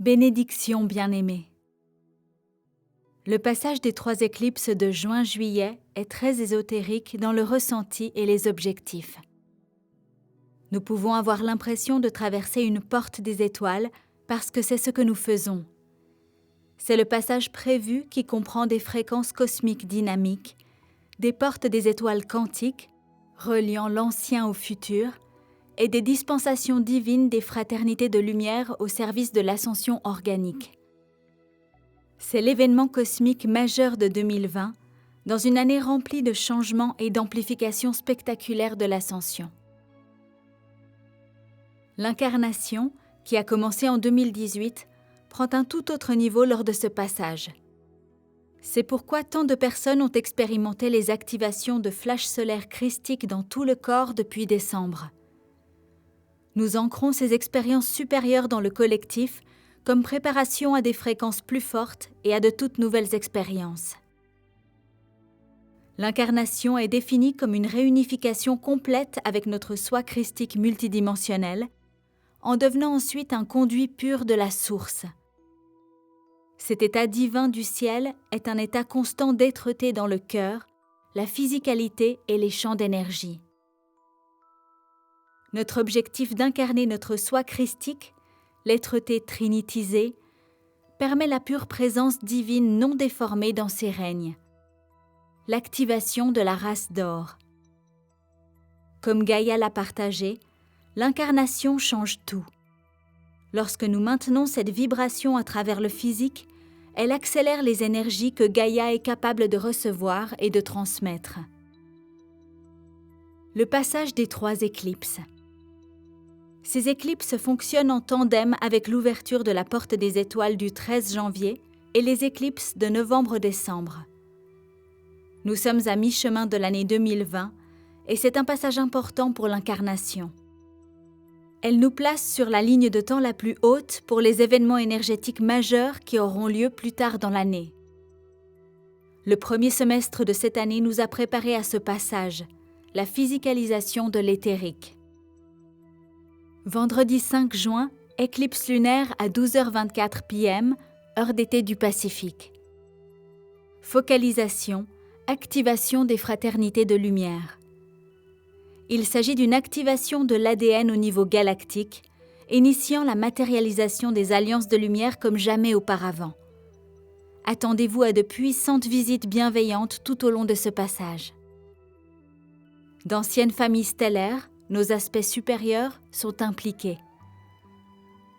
Bénédiction bien-aimée. Le passage des 3 éclipses de juin-juillet est très ésotérique dans le ressenti et les objectifs. Nous pouvons avoir l'impression de traverser une porte des étoiles parce que c'est ce que nous faisons. C'est le passage prévu qui comprend des fréquences cosmiques dynamiques, des portes des étoiles quantiques, reliant l'ancien au futur, et des dispensations divines des fraternités de lumière au service de l'ascension organique. C'est l'événement cosmique majeur de 2020, dans une année remplie de changements et d'amplifications spectaculaires de l'ascension. L'incarnation, qui a commencé en 2018, prend un tout autre niveau lors de ce passage. C'est pourquoi tant de personnes ont expérimenté les activations de flashs solaires christiques dans tout le corps depuis décembre. Nous ancrons ces expériences supérieures dans le collectif comme préparation à des fréquences plus fortes et à de toutes nouvelles expériences. L'incarnation est définie comme une réunification complète avec notre soi christique multidimensionnel, en devenant ensuite un conduit pur de la source. Cet état divin du ciel est un état constant d'être-té dans le cœur, la physicalité et les champs d'énergie. Notre objectif d'incarner notre soi christique, l'être-té trinitisé, permet la pure présence divine non déformée dans ses règnes, l'activation de la race d'or. Comme Gaïa l'a partagé, l'incarnation change tout. Lorsque nous maintenons cette vibration à travers le physique, elle accélère les énergies que Gaïa est capable de recevoir et de transmettre. Le passage des 3 éclipses. Ces éclipses fonctionnent en tandem avec l'ouverture de la porte des étoiles du 13 janvier et les éclipses de novembre-décembre. Nous sommes à mi-chemin de l'année 2020 et c'est un passage important pour l'incarnation. Elle nous place sur la ligne de temps la plus haute pour les événements énergétiques majeurs qui auront lieu plus tard dans l'année. Le premier semestre de cette année nous a préparés à ce passage, la physicalisation de l'éthérique. Vendredi 5 juin, éclipse lunaire à 12h24 p.m., heure d'été du Pacifique. Focalisation, activation des fraternités de lumière. Il s'agit d'une activation de l'ADN au niveau galactique, initiant la matérialisation des alliances de lumière comme jamais auparavant. Attendez-vous à de puissantes visites bienveillantes tout au long de ce passage. D'anciennes familles stellaires, nos aspects supérieurs, sont impliqués.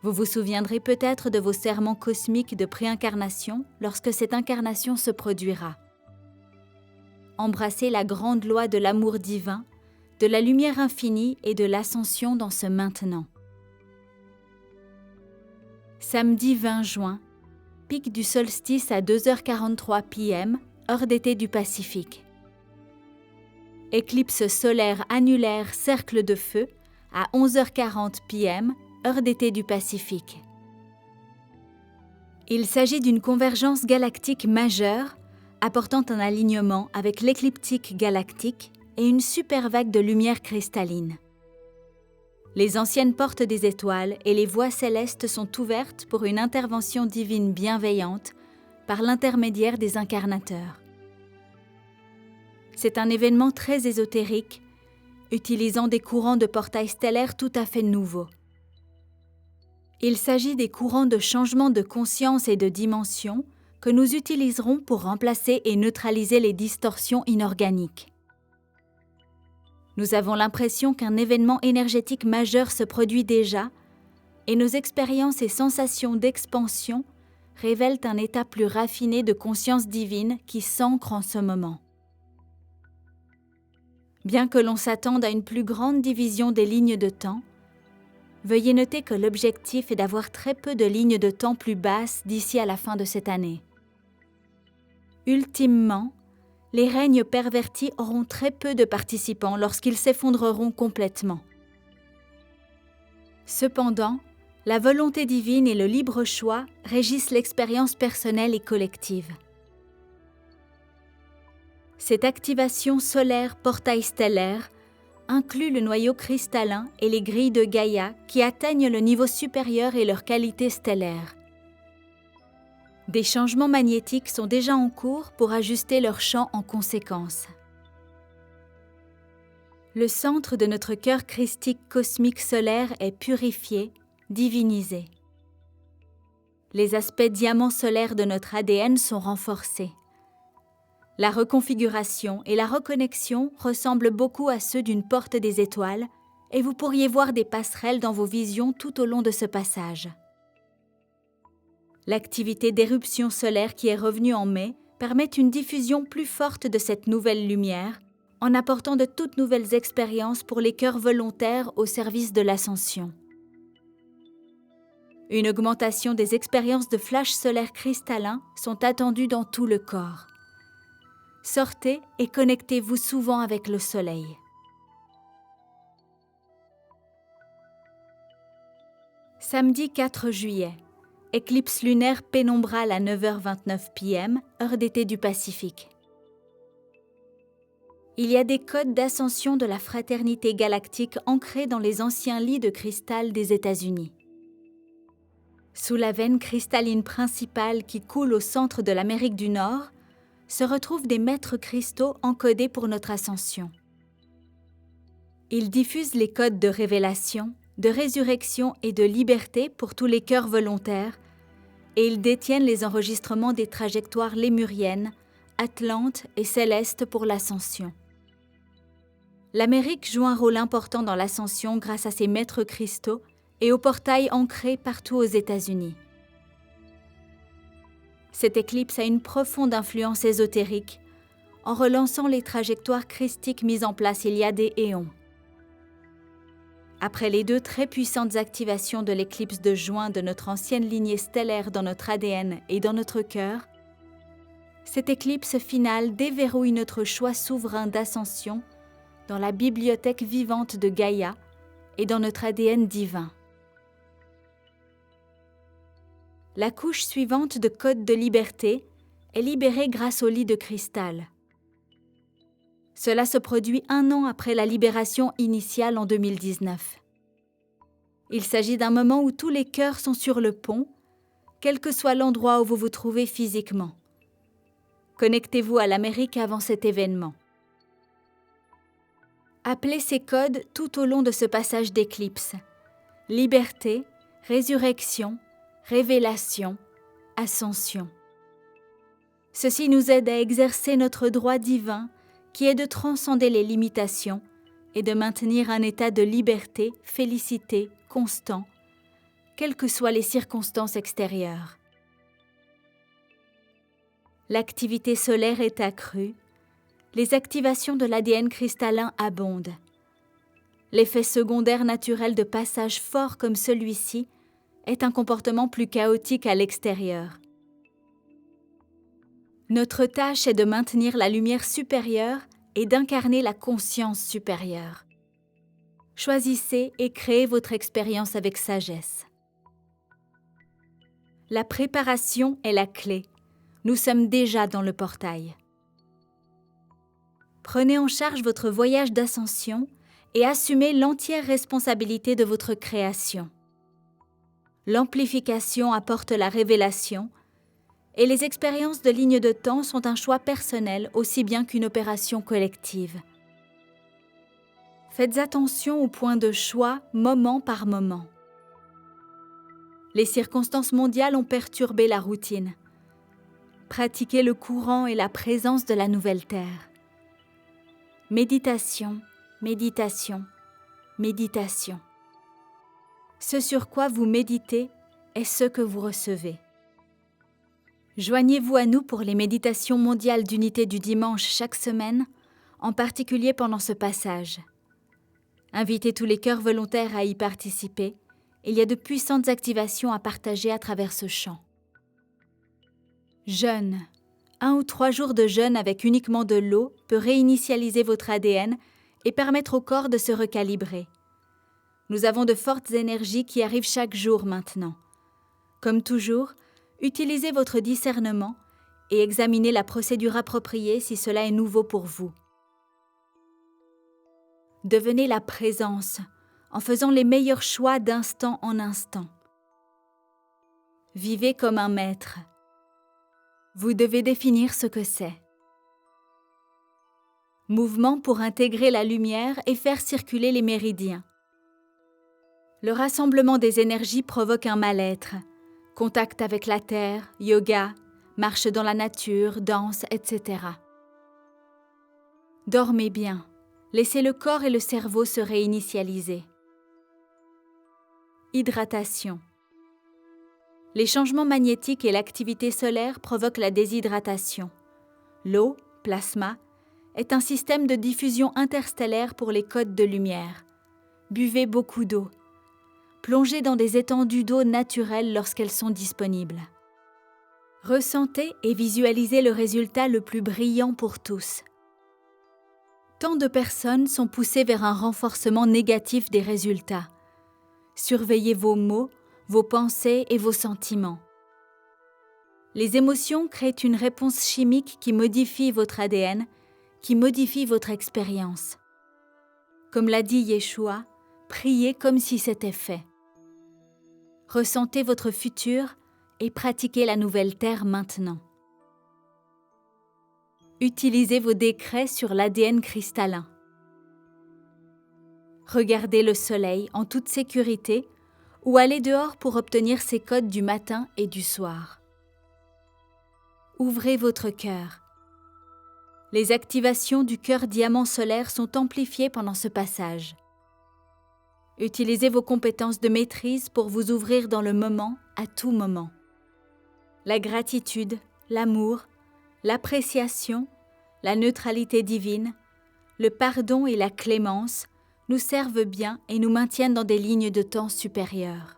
Vous vous souviendrez peut-être de vos serments cosmiques de préincarnation lorsque cette incarnation se produira. Embrassez la grande loi de l'amour divin, de la lumière infinie et de l'ascension dans ce maintenant. Samedi 20 juin, pic du solstice à 2h43 p.m., heure d'été du Pacifique. Éclipse solaire annulaire cercle de feu à 11h40 p.m., heure d'été du Pacifique. Il s'agit d'une convergence galactique majeure, apportant un alignement avec l'écliptique galactique et une super vague de lumière cristalline. Les anciennes portes des étoiles et les voies célestes sont ouvertes pour une intervention divine bienveillante par l'intermédiaire des incarnateurs. C'est un événement très ésotérique, utilisant des courants de portail stellaire tout à fait nouveaux. Il s'agit des courants de changement de conscience et de dimension que nous utiliserons pour remplacer et neutraliser les distorsions inorganiques. Nous avons l'impression qu'un événement énergétique majeur se produit déjà, et nos expériences et sensations d'expansion révèlent un état plus raffiné de conscience divine qui s'ancre en ce moment. Bien que l'on s'attende à une plus grande division des lignes de temps, veuillez noter que l'objectif est d'avoir très peu de lignes de temps plus basses d'ici à la fin de cette année. Ultimement, les règnes pervertis auront très peu de participants lorsqu'ils s'effondreront complètement. Cependant, la volonté divine et le libre choix régissent l'expérience personnelle et collective. Cette activation solaire portail stellaire inclut le noyau cristallin et les grilles de Gaïa qui atteignent le niveau supérieur et leur qualité stellaire. Des changements magnétiques sont déjà en cours pour ajuster leur champ en conséquence. Le centre de notre cœur christique cosmique solaire est purifié, divinisé. Les aspects diamants solaires de notre ADN sont renforcés. La reconfiguration et la reconnexion ressemblent beaucoup à ceux d'une porte des étoiles et vous pourriez voir des passerelles dans vos visions tout au long de ce passage. L'activité d'éruption solaire qui est revenue en mai permet une diffusion plus forte de cette nouvelle lumière en apportant de toutes nouvelles expériences pour les cœurs volontaires au service de l'ascension. Une augmentation des expériences de flash solaire cristallin sont attendues dans tout le corps. Sortez et connectez-vous souvent avec le soleil. Samedi 4 juillet, éclipse lunaire pénombrale à 9h29 p.m., heure d'été du Pacifique. Il y a des codes d'ascension de la fraternité galactique ancrés dans les anciens lits de cristal des États-Unis. Sous la veine cristalline principale qui coule au centre de l'Amérique du Nord, se retrouvent des maîtres cristaux encodés pour notre ascension. Ils diffusent les codes de révélation, de résurrection et de liberté pour tous les cœurs volontaires, et ils détiennent les enregistrements des trajectoires lémuriennes, atlantes et célestes pour l'ascension. L'Amérique joue un rôle important dans l'ascension grâce à ses maîtres cristaux et aux portails ancrés partout aux États-Unis. Cette éclipse a une profonde influence ésotérique en relançant les trajectoires christiques mises en place il y a des éons. Après les 2 très puissantes activations de l'éclipse de juin de notre ancienne lignée stellaire dans notre ADN et dans notre cœur, cette éclipse finale déverrouille notre choix souverain d'ascension dans la bibliothèque vivante de Gaïa et dans notre ADN divin. La couche suivante de code de liberté est libérée grâce au lit de cristal. Cela se produit 1 an après la libération initiale en 2019. Il s'agit d'un moment où tous les cœurs sont sur le pont, quel que soit l'endroit où vous vous trouvez physiquement. Connectez-vous à l'Amérique avant cet événement. Appelez ces codes tout au long de ce passage d'éclipse. Liberté, résurrection, révélation, ascension. Ceci nous aide à exercer notre droit divin qui est de transcender les limitations et de maintenir un état de liberté, félicité, constant, quelles que soient les circonstances extérieures. L'activité solaire est accrue, les activations de l'ADN cristallin abondent. L'effet secondaire naturel de passages forts comme celui-ci est un comportement plus chaotique à l'extérieur. Notre tâche est de maintenir la lumière supérieure et d'incarner la conscience supérieure. Choisissez et créez votre expérience avec sagesse. La préparation est la clé. Nous sommes déjà dans le portail. Prenez en charge votre voyage d'ascension et assumez l'entière responsabilité de votre création. L'amplification apporte la révélation et les expériences de ligne de temps sont un choix personnel aussi bien qu'une opération collective. Faites attention au point de choix moment par moment. Les circonstances mondiales ont perturbé la routine. Pratiquez le courant et la présence de la nouvelle Terre. Méditation, méditation, méditation. Ce sur quoi vous méditez est ce que vous recevez. Joignez-vous à nous pour les méditations mondiales d'unité du dimanche chaque semaine, en particulier pendant ce passage. Invitez tous les cœurs volontaires à y participer. Il y a de puissantes activations à partager à travers ce chant. Jeûne. 1 ou 3 jours de jeûne avec uniquement de l'eau peut réinitialiser votre ADN et permettre au corps de se recalibrer. Nous avons de fortes énergies qui arrivent chaque jour maintenant. Comme toujours, utilisez votre discernement et examinez la procédure appropriée si cela est nouveau pour vous. Devenez la présence en faisant les meilleurs choix d'instant en instant. Vivez comme un maître. Vous devez définir ce que c'est. Mouvement pour intégrer la lumière et faire circuler les méridiens. Le rassemblement des énergies provoque un mal-être. Contact avec la terre, yoga, marche dans la nature, danse, etc. Dormez bien. Laissez le corps et le cerveau se réinitialiser. Hydratation. Les changements magnétiques et l'activité solaire provoquent la déshydratation. L'eau, plasma, est un système de diffusion interstellaire pour les codes de lumière. Buvez beaucoup d'eau. Plongez dans des étendues d'eau naturelles lorsqu'elles sont disponibles. Ressentez et visualisez le résultat le plus brillant pour tous. Tant de personnes sont poussées vers un renforcement négatif des résultats. Surveillez vos mots, vos pensées et vos sentiments. Les émotions créent une réponse chimique qui modifie votre ADN, qui modifie votre expérience. Comme l'a dit Yeshua, priez comme si c'était fait. Ressentez votre futur et pratiquez la nouvelle terre maintenant. Utilisez vos décrets sur l'ADN cristallin. Regardez le soleil en toute sécurité ou allez dehors pour obtenir ses codes du matin et du soir. Ouvrez votre cœur. Les activations du cœur diamant solaire sont amplifiées pendant ce passage. Utilisez vos compétences de maîtrise pour vous ouvrir dans le moment, à tout moment. La gratitude, l'amour, l'appréciation, la neutralité divine, le pardon et la clémence nous servent bien et nous maintiennent dans des lignes de temps supérieures.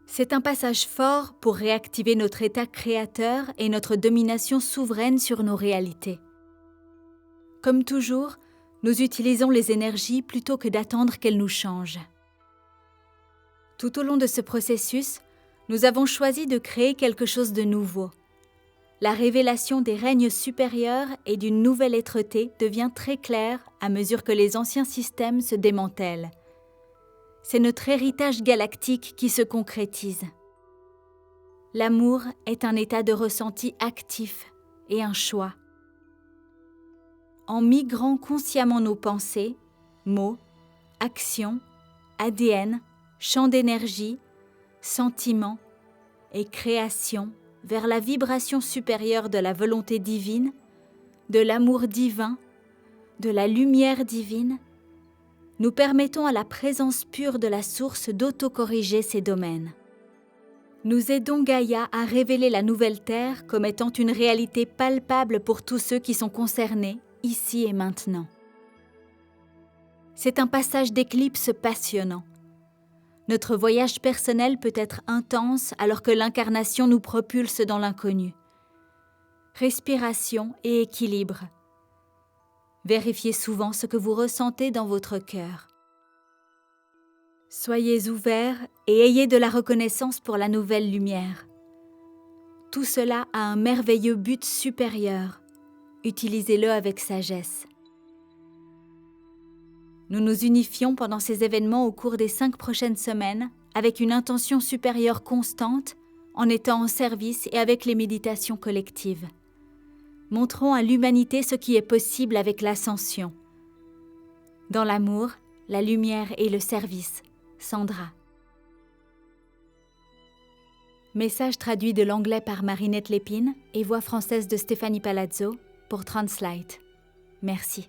C'est un passage fort pour réactiver notre état créateur et notre domination souveraine sur nos réalités. Comme toujours, nous utilisons les énergies plutôt que d'attendre qu'elles nous changent. Tout au long de ce processus, nous avons choisi de créer quelque chose de nouveau. La révélation des règnes supérieurs et d'une nouvelle êtreté devient très claire à mesure que les anciens systèmes se démantèlent. C'est notre héritage galactique qui se concrétise. L'amour est un état de ressenti actif et un choix. En migrant consciemment nos pensées, mots, actions, ADN, champs d'énergie, sentiments et créations vers la vibration supérieure de la volonté divine, de l'amour divin, de la lumière divine, nous permettons à la présence pure de la source d'autocorriger ces domaines. Nous aidons Gaïa à révéler la nouvelle Terre comme étant une réalité palpable pour tous ceux qui sont concernés, ici et maintenant. C'est un passage d'éclipse passionnant. Notre voyage personnel peut être intense alors que l'incarnation nous propulse dans l'inconnu. Respiration et équilibre. Vérifiez souvent ce que vous ressentez dans votre cœur. Soyez ouverts et ayez de la reconnaissance pour la nouvelle lumière. Tout cela a un merveilleux but supérieur. Utilisez-le avec sagesse. Nous nous unifions pendant ces événements au cours des 5 prochaines semaines avec une intention supérieure constante, en étant en service et avec les méditations collectives. Montrons à l'humanité ce qui est possible avec l'ascension. Dans l'amour, la lumière et le service. Sandra. Message traduit de l'anglais par Marinette Lépine et voix française de Stéphanie Palazzo pour Translate. Merci.